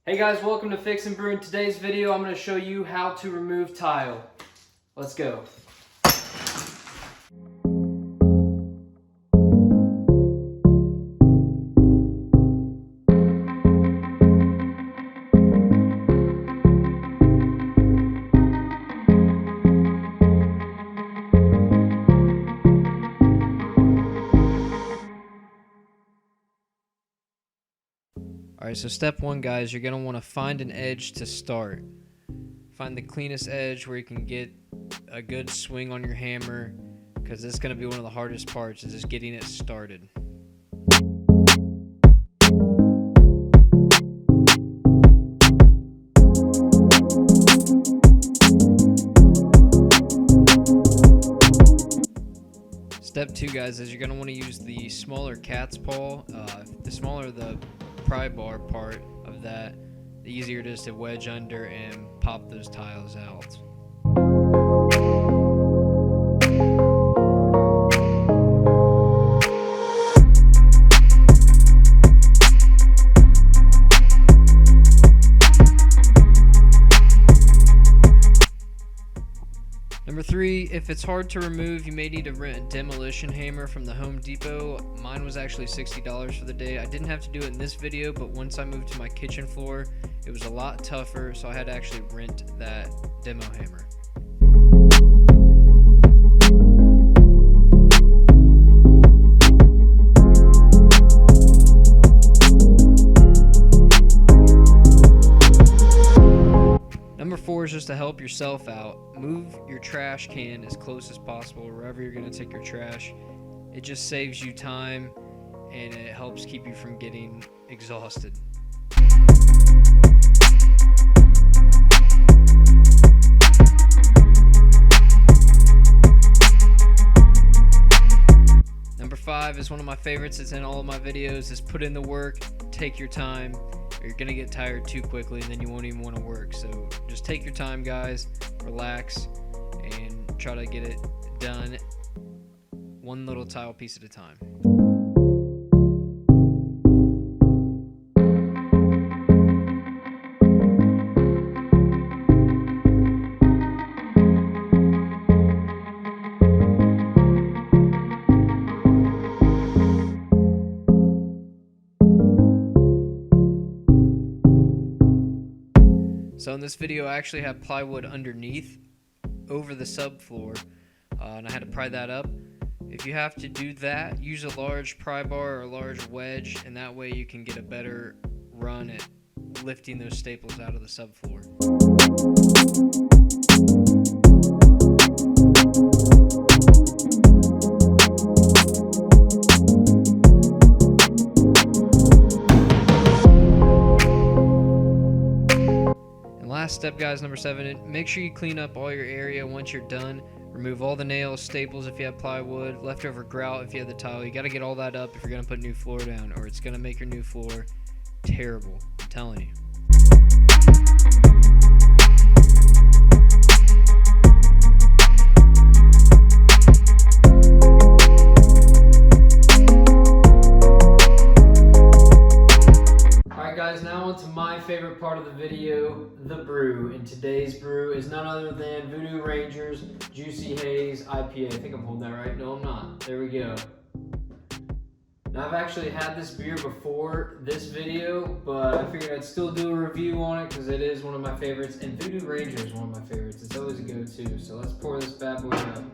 Hey guys, welcome to Fix and Brew. In today's video, I'm going to show you how to remove tile. Let's go. Alright, so step one, guys, you're going to want to find an edge to start. Find the cleanest edge where you can get a good swing on your hammer, because this is going to be one of the hardest parts, is just getting it started. Step two, guys, is you're going to want to use the smaller cat's paw. The smaller the pry bar part of that, the easier it is to wedge under and pop those tiles out. Number three, if it's hard to remove, you may need to rent a demolition hammer from the Home Depot. Mine was actually $60 for the day. I didn't have to do it in this video, but once I moved to my kitchen floor, it was a lot tougher, so I had to actually rent that demo hammer. Number four is just to help yourself out. Move your trash can as close as possible wherever you're going to take your trash. It just saves you time and it helps keep you from getting exhausted. Number five is one of my favorites. It's in all of my videos. Is put in the work, take your time. Or you're gonna get tired too quickly and then you won't even want to work. So just take your time, guys, relax, and try to get it done one little tile piece at a time. So in this video, I actually have plywood underneath over the subfloor, and I had to pry that up. If you have to do that, use a large pry bar or a large wedge, and that way you can get a better run at lifting those staples out of the subfloor. Last step, guys, number seven, make sure you clean up all your area once you're done. Remove all the nails, staples if you have plywood, leftover grout if you have the tile. You got to get all that up if you're going to put new floor down, or it's going to make your new floor terrible. I'm telling you. Guys, now on to my favorite part of the video, the brew. And today's brew is none other than Vodoo Ranger's Juicy Haze IPA. I think I'm holding that right. No, I'm not. There we go. Now, I've actually had this beer before this video, but I figured I'd still do a review on it because it is one of my favorites. And Vodoo Ranger is one of my favorites. It's always a go-to. So let's pour this bad boy up.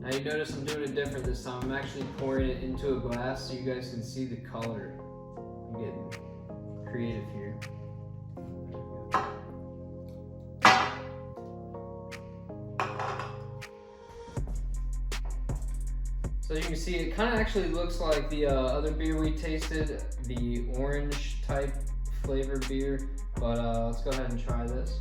Now you notice I'm doing it different this time. I'm actually pouring it into a glass so you guys can see the color. I'm getting creative here. So you can see it kind of actually looks like the other beer we tasted, the orange type flavored beer, but let's go ahead and try this.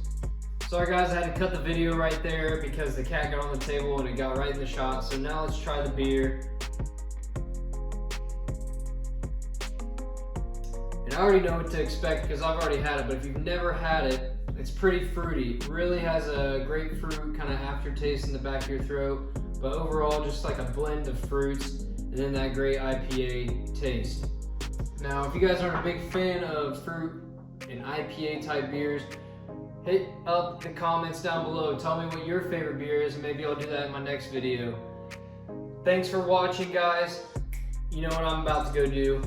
Sorry guys, I had to cut the video right there because the cat got on the table and it got right in the shot. So now let's try the beer. And I already know what to expect because I've already had it, but if you've never had it, it's pretty fruity. It really has a grapefruit kind of aftertaste in the back of your throat, but overall just like a blend of fruits. and then that great IPA taste. Now, if you guys aren't a big fan of fruit and IPA type beers, hit up the comments down below. Tell me what your favorite beer is, and maybe I'll do that in my next video. Thanks for watching, guys. You know what I'm about to go do.